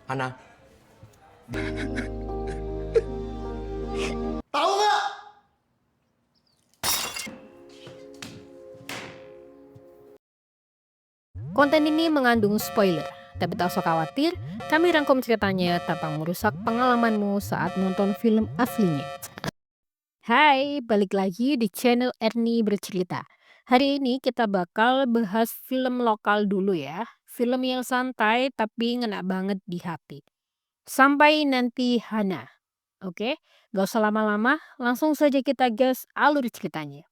Hana. Tahu nggak? Konten ini mengandung spoiler, tapi tak usah khawatir, kami rangkum ceritanya tanpa merusak pengalamanmu saat nonton film aslinya. Hai, balik lagi di channel Ernie Bercerita. Hari ini kita bakal bahas film lokal dulu ya. Film yang santai tapi ngena banget di hati. Sampai nanti Hana. Oke, gak usah lama-lama, langsung saja kita gas alur ceritanya.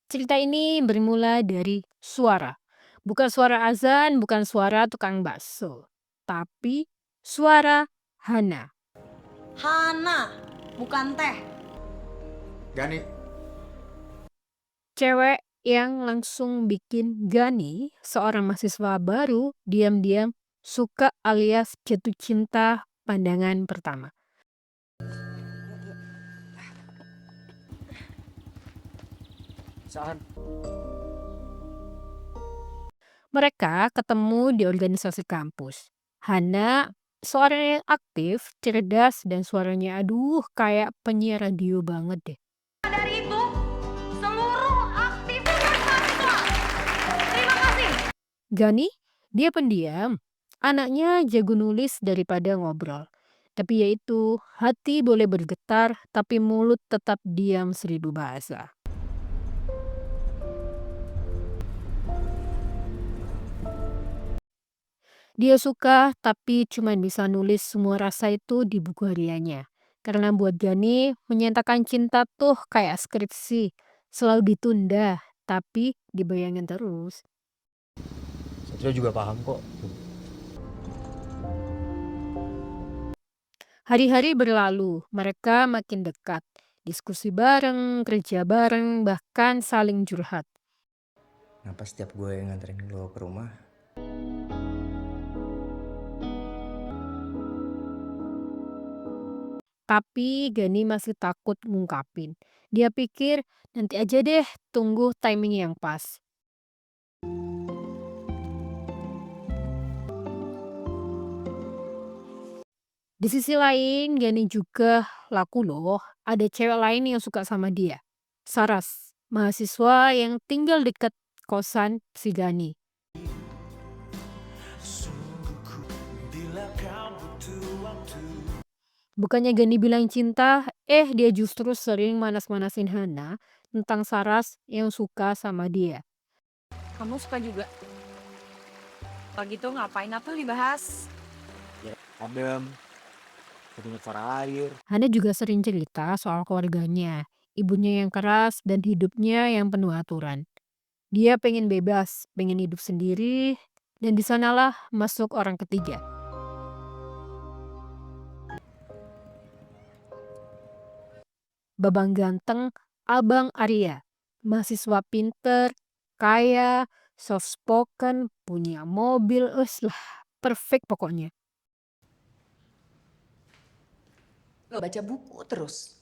Cerita ini bermula dari suara. Bukan suara azan, bukan suara tukang bakso. Tapi suara Hana. Hana, bukan teh. Gani. Cewek yang langsung bikin Gani, seorang mahasiswa baru, diam-diam suka alias jatuh cinta pandangan pertama. Saan? Mereka ketemu di organisasi kampus. Hana, seorang yang aktif, cerdas, dan suaranya aduh kayak penyiar radio banget deh. Dari itu, seluruh aktivitas mahasiswa. Terima kasih. Gani, dia pendiam. Anaknya jago nulis daripada ngobrol. Tapi yaitu, hati boleh bergetar, tapi mulut tetap diam 1000 bahasa. Dia suka, tapi cuma bisa nulis semua rasa itu di buku hariannya. Karena buat Gani, menyatakan cinta tuh kayak skripsi. Selalu ditunda, tapi dibayangin terus. Satria juga paham kok. Hari-hari berlalu, mereka makin dekat. Diskusi bareng, kerja bareng, bahkan saling curhat. Kenapa setiap gue nganterin lo ke rumah? Tapi Gani masih takut ngungkapin. Dia pikir nanti aja deh, tunggu timing yang pas. Di sisi lain, Gani juga laku loh. Ada cewek lain yang suka sama dia. Saras, mahasiswa yang tinggal dekat kosan si Gani. Bukannya Gani bilang cinta, dia justru sering manas-manasin Hana tentang Saras yang suka sama dia. Kamu suka juga? Kalau gitu ngapain apa dibahas? Adem. Kedengar suara air. Hana juga sering cerita soal keluarganya, ibunya yang keras dan hidupnya yang penuh aturan. Dia pengen bebas, pengen hidup sendiri, dan di sanalah masuk orang ketiga. Babang ganteng, Abang Arya, mahasiswa pinter, kaya, soft spoken, punya mobil, lah, perfect pokoknya. Lo baca buku terus.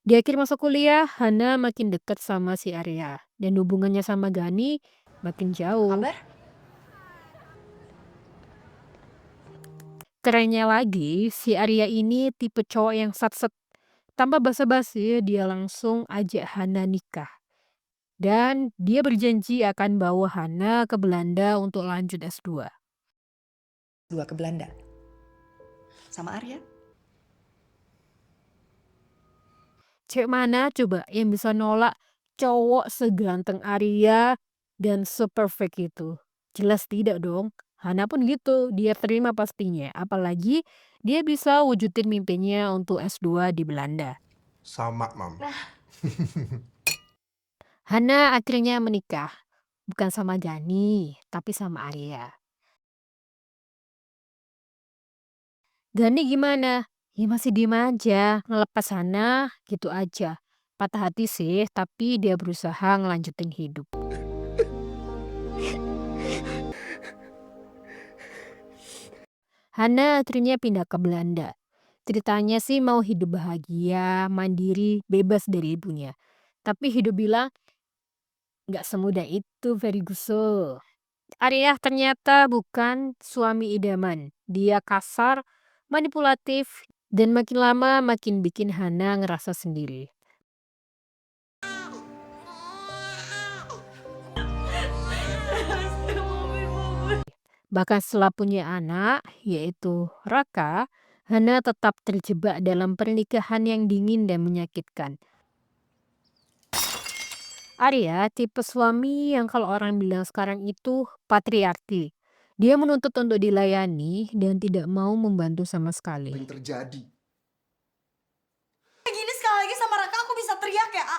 Di akhir masa kuliah, Hana makin dekat sama si Arya, dan hubungannya sama Gani makin jauh. Kabar? Kerennya lagi, si Arya ini tipe cowok yang satset. Tanpa basa-basi, dia langsung ajak Hana nikah. Dan dia berjanji akan bawa Hana ke Belanda untuk lanjut S2. Dua ke Belanda. Sama Arya? Cewek mana coba yang bisa nolak cowok seganteng Arya dan seperfect itu? Jelas tidak dong. Hana pun gitu, dia terima pastinya. Apalagi dia bisa wujudin mimpinya untuk S2 di Belanda. Sama, Mam. Hana akhirnya menikah. Bukan sama Gani, tapi sama Arya. Gani gimana? Ya masih diem aja, ngelepas Hana gitu aja. Patah hati sih, tapi dia berusaha ngelanjutin hidup. Hana akhirnya pindah ke Belanda. Ceritanya sih mau hidup bahagia, mandiri, bebas dari ibunya. Tapi hidup bilang nggak semudah itu, Ferguson. Arya ternyata bukan suami idaman. Dia kasar, manipulatif, dan makin lama makin bikin Hana ngerasa sendiri. Bahkan setelah punya anak, yaitu Raka, Hana tetap terjebak dalam pernikahan yang dingin dan menyakitkan. Arya tipe suami yang kalau orang bilang sekarang itu patriarki. Dia menuntut untuk dilayani dan tidak mau membantu sama sekali. Apa yang terjadi? Kayak gini sekali lagi sama Raka aku bisa teriak ya, A?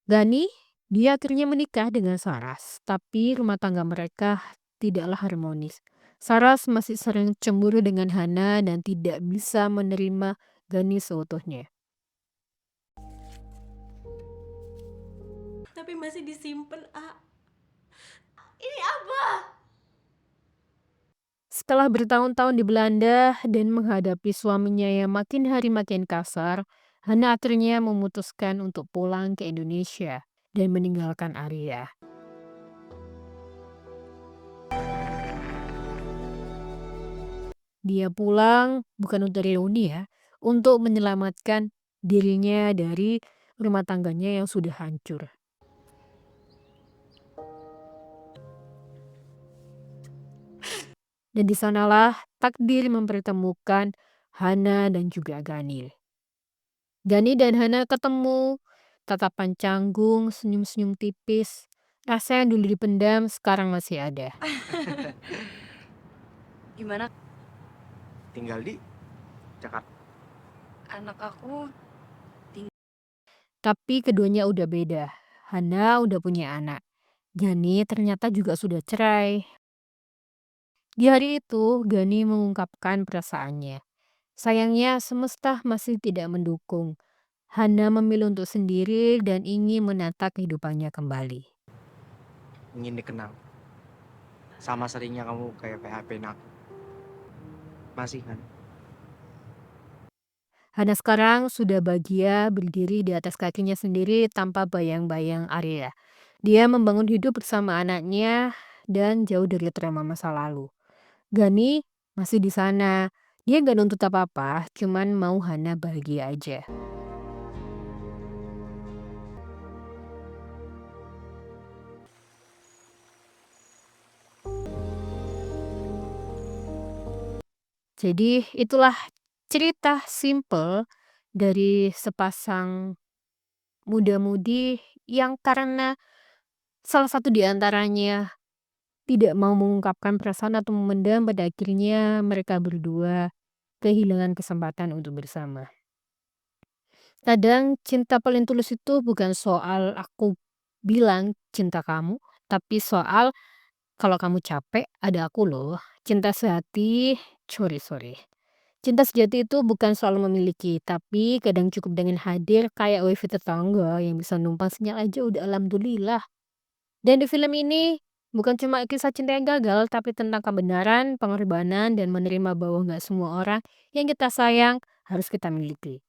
Gani, dia akhirnya menikah dengan Saras, tapi rumah tangga mereka tidaklah harmonis. Saras masih sering cemburu dengan Hana dan tidak bisa menerima Gani seutuhnya. Tapi masih disimpan, A. Ini apa? Setelah bertahun-tahun di Belanda dan menghadapi suaminya yang makin hari makin kasar, Hana akhirnya memutuskan untuk pulang ke Indonesia dan meninggalkan Arya. Dia pulang bukan untuk reuni ya, untuk menyelamatkan dirinya dari rumah tangganya yang sudah hancur. Dan di sanalah takdir mempertemukan Hana dan juga Gani. Gani dan Hana ketemu, tatapan canggung, senyum-senyum tipis. Rasa yang dulu dipendam sekarang masih ada. Gimana Tinggal di Jakarta. anak aku? Tapi keduanya udah beda. Hana udah punya anak. Gani ternyata juga sudah cerai. Di hari itu, Gani mengungkapkan perasaannya. Sayangnya semesta masih tidak mendukung. Hana memilih untuk sendiri dan ingin menata kehidupannya kembali. Ingin dikenal. Sama seringnya kamu kayak PHP-in aku. Masih kan? Hana sekarang sudah bahagia berdiri di atas kakinya sendiri tanpa bayang-bayang Arya. Dia membangun hidup bersama anaknya dan jauh dari trauma masa lalu. Gani masih di sana. Dia gak nuntut apa-apa, cuman mau Hana bahagia aja. Jadi itulah cerita simple dari sepasang muda-mudi yang karena salah satu di antaranya tidak mau mengungkapkan perasaan atau memendam, pada akhirnya mereka berdua kehilangan kesempatan untuk bersama. Kadang cinta paling tulus itu bukan soal aku bilang cinta kamu, tapi soal kalau kamu capek ada aku loh. Cinta sehati, sorry. Cinta sejati itu bukan soal memiliki, tapi kadang cukup dengan hadir kayak wifi tetangga yang bisa numpang sinyal aja udah alhamdulillah. Dan di film ini bukan cuma kisah cinta yang gagal, tapi tentang kebenaran, pengorbanan, dan menerima bahwa nggak semua orang yang kita sayang harus kita miliki.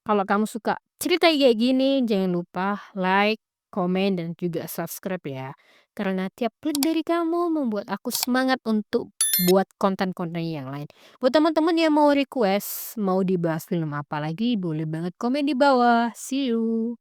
Kalau kamu suka cerita kayak gini, jangan lupa like, komen, dan juga subscribe ya. Karena tiap klik dari kamu membuat aku semangat untuk buat konten-konten yang lain. Buat teman-teman yang mau request, mau dibahas film apa lagi, boleh banget komen di bawah. See you.